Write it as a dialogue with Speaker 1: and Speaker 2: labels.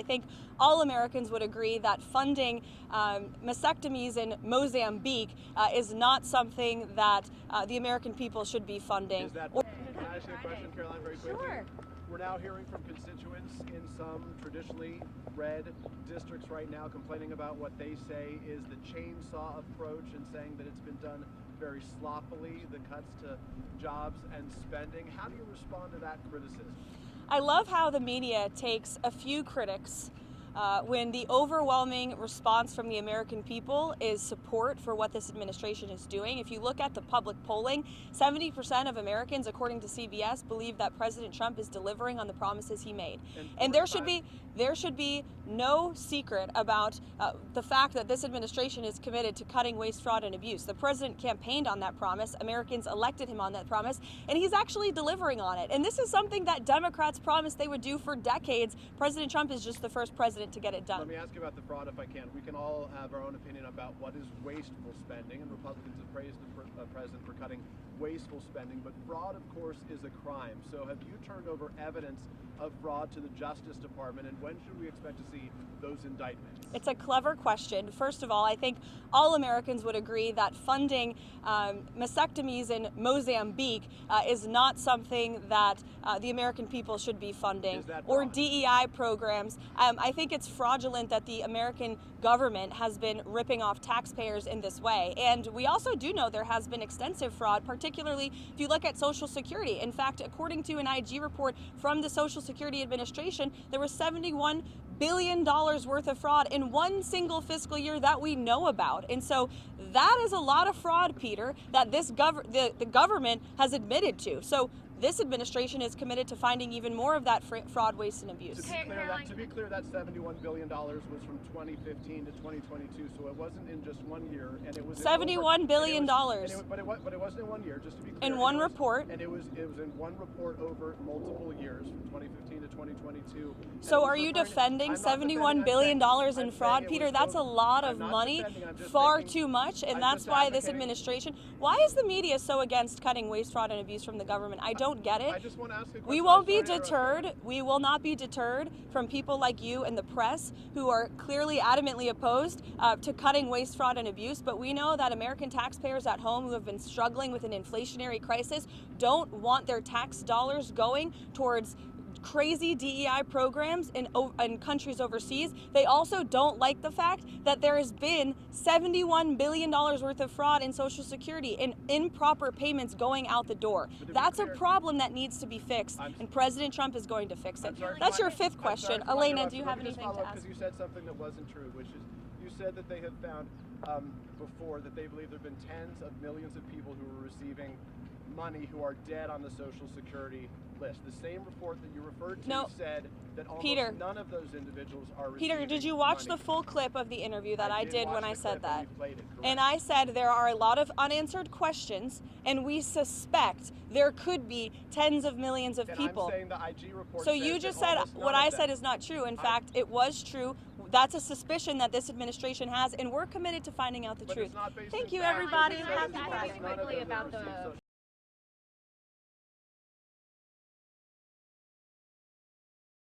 Speaker 1: I think all Americans would agree that funding mastectomies in Mozambique is not something that the American people should be funding.
Speaker 2: Can I ask you a question, Caroline, very quickly?
Speaker 1: Sure.
Speaker 2: We're now hearing from constituents in some traditionally red districts right now complaining about what they say is the chainsaw approach and saying that it's been done very sloppily, the cuts to jobs and spending. How do you respond to that criticism?
Speaker 1: I love how the media takes a few critics when the overwhelming response from the American people is support for what this administration is doing. If you look at the public polling, 70% of Americans, according to CBS, believe that President Trump is delivering on the promises he made. And there should be no secret about the fact that this administration is committed to cutting waste, fraud, and abuse. The president campaigned on that promise. Americans elected him on that promise, and he's actually delivering on it. And this is something that Democrats promised they would do for decades. President Trump is just the first president to get it done.
Speaker 2: Let me ask you about the fraud, if I can. We can all have our own opinion about what is wasteful spending, and Republicans have praised the president for cutting wasteful spending, but fraud, of course, is a crime. So have you turned over evidence of fraud to the Justice Department, and when should we expect to see those indictments?
Speaker 1: It's a clever question. First of all, I think all Americans would agree that funding mastectomies in Mozambique is not something that the American people should be funding, or DEI programs. I think it's fraudulent that the American government has been ripping off taxpayers in this way. And we also do know there has been extensive fraud, particularly if you look at Social Security. In fact, according to an IG report from the Social Security Administration, there was $71 billion worth of fraud in one single fiscal year that we know about. And so that is a lot of fraud, Peter, that the government has admitted to. So this administration is committed to finding even more of that fraud, waste, and abuse.
Speaker 2: To be clear, that $71 billion was from 2015 to 2022, so it wasn't in just 1 year, and it was
Speaker 1: $71 billion.
Speaker 2: But it wasn't in 1 year, just to be clear.
Speaker 1: In one report.
Speaker 2: And it was in one report over multiple years, from 2015 to 2022.
Speaker 1: So are you defending $71 billion in fraud, Peter? That's a lot of money, far too much, and that's why this administration. Why is the media so against cutting waste, fraud, and abuse from the government? I don't get it.
Speaker 2: I just want to ask a question.
Speaker 1: We won't be deterred. We will not be deterred from people like you and the press who are clearly adamantly opposed to cutting waste, fraud, and abuse. But we know that American taxpayers at home who have been struggling with an inflationary crisis don't want their tax dollars going towards crazy DEI programs in countries overseas. They also don't like the fact that there has been $71 billion worth of fraud in Social Security and improper payments going out the door. That's a problem that needs to be fixed, and President Trump is going to fix it. That's your fifth question. Elena, do you have anything to ask?
Speaker 2: Because you said something that wasn't true, which is you said that they have found before that they believe there have been tens of millions of people who are receiving money who are dead on the Social Security list. The same report that you referred to said that almost none of those individuals are receiving
Speaker 1: Peter, did you watch
Speaker 2: money.
Speaker 1: the full clip of the interview that I did when I said that?
Speaker 2: And
Speaker 1: I said there are a lot of unanswered questions, and we suspect there could be tens of millions of people.
Speaker 2: I'm saying the IG report
Speaker 1: so you just said what I said is not true. In fact, it was true. That's a suspicion that this administration has, and we're committed to finding out the truth. Thank you, everybody.
Speaker 3: Can I ask quickly about the